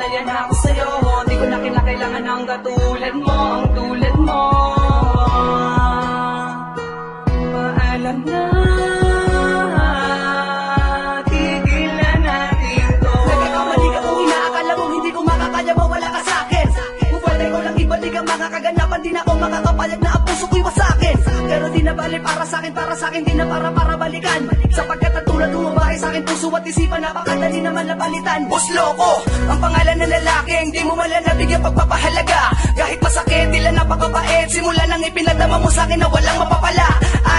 sanay na ako sa'yo. Di ko na kinakailangan ng katulad mo, ang tulad mo. Paalam na, tigilan natin to. Nagkakamali ka kung inaakala mo hindi ko makakaya, mawala ka sa'kin. Kung pwede ko lang ibalik ang mga kaganapan, di na ako makakapayag na ang puso ko'y wasakin. Pero di na bali para sa'kin, di na para balikan. Sapagkat ang tulad umabahay sa'kin, puso at isipan, napakadali naman na palitan. Boss Loco, ang pangalan ng lalaking di mo malalabigyan pagpapahalaga. Kahit masakit, tila napakabait, simula nang ipinadama mo sa'kin na walang mapapala.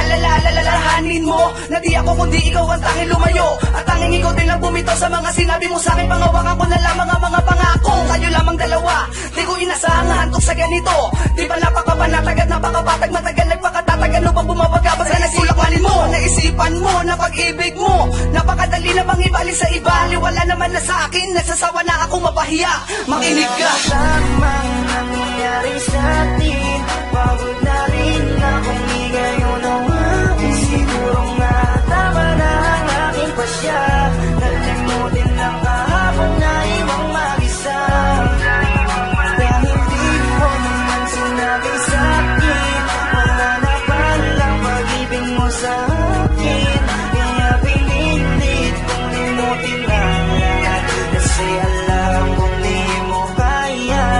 Alalahanin mo na di ako kundi ikaw ang tanging lumayo, at tanging ikaw din lang bumitaw sa mga sinabi mo sa'kin. Pangawakan ko na lamang ang mga pangako, kayo lamang dalawa. Di ko inasahan na hantok sa ganito. Di ba napakapanatag at napakapatag, matagal nagpakatatag, ano bang bumabaga ba sa nasulakwanin mo? Naisipan mo na pag-ibig mo, napakadali na bang ibalik sa iba. Liwala naman na sa akin, nagsasawa na akong mapahiya. Makinig ka. Lamang ang nangyari sa atin, pagod na rin akong ngayon ang aking. Siguro nga tama na ang aking pasya, nalimutin lang kahapon na ibang mag-isa. Dahil di mo naman sinabi sa akin, wala na palang pag-ibig mo sa akin. Kaya pinilit kong limutin lang yan, kasi alam kong di mo kaya.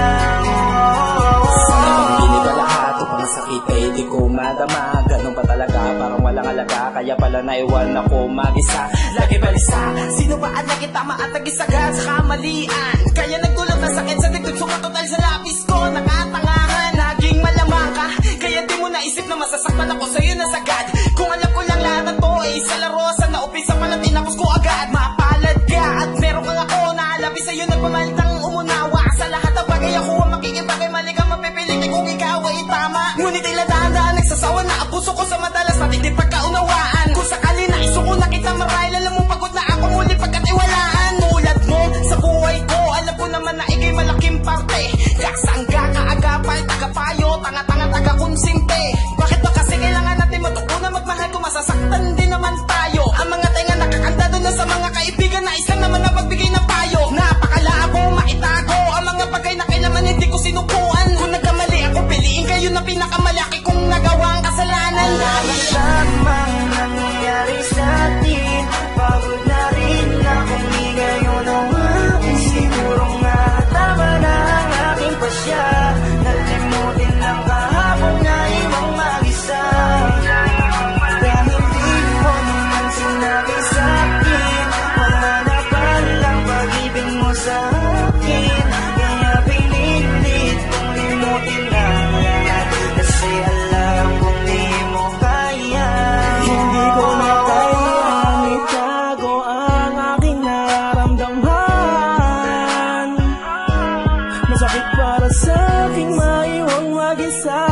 Hindi ba lahat o pangasakit ay di ko madama? Ganun pa talaga, parang walang alaga, kaya pala naiwan ako mag-isa. Lagi balisa, Sino ba ang nakitama at nagisagad sa kamalian? Kaya nagdulot na sakit sa dagdag, sumatotal sa lapis ko. Nakatangahan, naging malamang ka, kaya di mo naisip na masasaktan ako sa'yo na sagad. Kung alam ko lang lahat ng to ay sa laro, sana upisa pala tinapos ko agad. Mapalad ka at meron kang ako na alabi sa'yo, nagpamalitang umunawa. Sa lahat ng bagay ako ang makikipagay, mali ka mapipilit kung ikaw ay tama. Ngunit tila dahan-dahan nagsasawa na ang puso ko sa madalas natin di pagkaunawaan. Kung sakali na isuko na kita marahil, alam mo pagod na ako muli pagkatiwalaan. Tulad mo sa buhay ko, alam ko naman na ikay malaking parte. Kaksangga, kaagapay, tagapayo, tanga-tanga, taga-konsinte. Bakit ba kasi kailangan natin matuko na magmahal kung masasaktan din naman tayo? Ang mga tenga nakakanda doon na sa mga kaibigan na isang naman na magbigay ng payo. Napakalabo, maitago ang mga bagay na kailangan hindi ko sinukuan. Kung nagkamali ako, piliin kayo na pinakamalaki kong nagawang kasalanan. Lamang ang nangyari sa atin, pagod na rin akong ngayon ang aking. Siguro nga tama na ang aking pasya, nalimutin lang kahapon na ibang mag-isa. Dahil di mo naman sinabi sa akin, wala na palang pag-ibig mo sa akin. Kaya pinilit kong limutin lang yan, kasi alam kong di mo kaya. hindi ko na kayang itago ang aking nararamdaman. Masakit para sa aking maiwang mag-isa,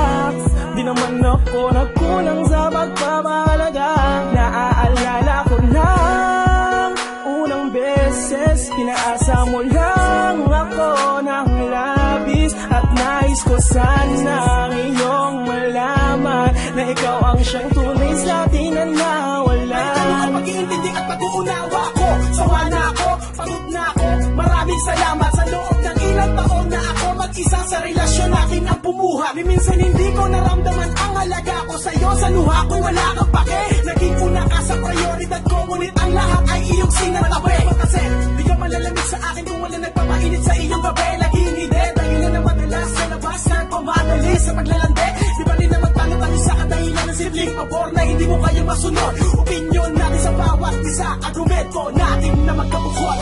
di naman ako nagkulang sa pagpapahalaga. Naaalala ko ng unang beses, pinaasa mo lang ako ng labis, at nais ko sanang iyong malaman na ikaw ang siyang tunay sa atin na nawalan. Tanong ko pag-iintindi at pag-uunawa ko. Sawa na ako, pagod na ako. Maraming salamat sa loob ng ilang taon na ako mag-isa sa relasyon natin ang bumuha. Minsan hindi ko naramdaman ang halaga ko sa'yo. Sa luha ko'y wala kang pake. Naging una ka sa prioridad ko, ngunit ang lahat ay iyong sinatabi. Kasi di ka malalamig sa akin kung wala nagpapainit sa iyong gabi. Laging hindi, dahil na madalas sa labas na pumadali sa paglalande. Di ba rin naman tanong sa kadahilan ng simpleng pabor na hindi mo kaya masunod. Opinyon natin sa bawat isa, argumento natin na magkabukod.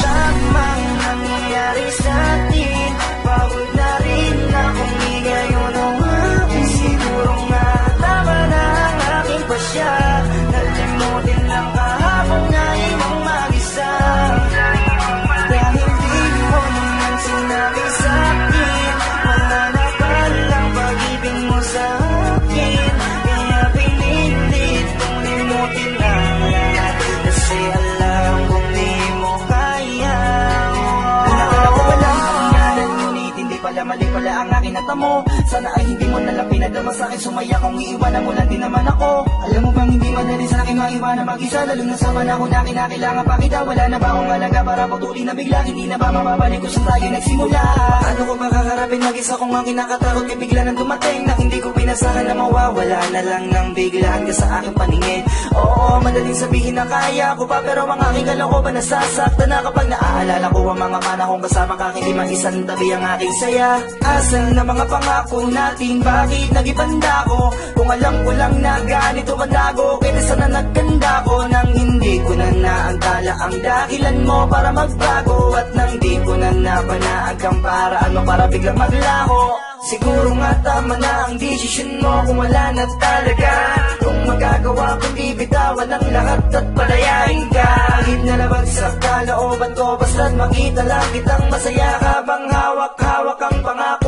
Lamang ang nangyari sa atin, pagod na rin akong ngayon ang aking. Siguro nga tama na ang aking pasya, nalimutin lang kahapon na ibang mag-isa. Dahil di mo naman sinabi sa akin, wala na palang pag-ibig mo sa akin. Kaya pinilit kong limutin lang yan, kasi alam kong di mo kaya. Pinakala ko walang pangalan, ngunit hindi pala, mali pala ang aking natamo. Sana ay hindi mo nalang pinadama sa akin, sumaya kung iiwanan mo lang din naman ako. Alam mo bang hindi madali sa aking maiwanan mag-isa, lalo na sa panahon na kinakailangan pa kita. Wala na ba akong alaga para putuli na bigla? Hindi na ba mababalik kung saan tayo nagsimula? Ano ko makakarapin mag-isa kung ang kinakatakot kay bigla nang dumating na hindi ko pinasahan na mawawala na lang nang biglaan ka sa aking paningin. Oo, madaling sabihin na kaya ko pa, pero ang aking kalokohan nasasaktan na kapag naaalala ko ang mga panahong kasama ka, hindi maisan tabi ang aking saya. Asan na mga pangako natin? Bakit nagibanda ko? Kung alam ko lang na ganito madago, kaya sana nagkanda ko nang hindi ko na naantala ang dahilan mo para magbago, at nang di ko na napanaan kang paraan mo para biglang maglaho. Siguro nga tama na ang desisyon mo kung wala na talaga. Kung magagawa kong bibitawan ang lahat at palayain ka. Kahit nalabag sa kalooban ko, basta't makita lang kitang masaya habang hawak-hawak ang pangako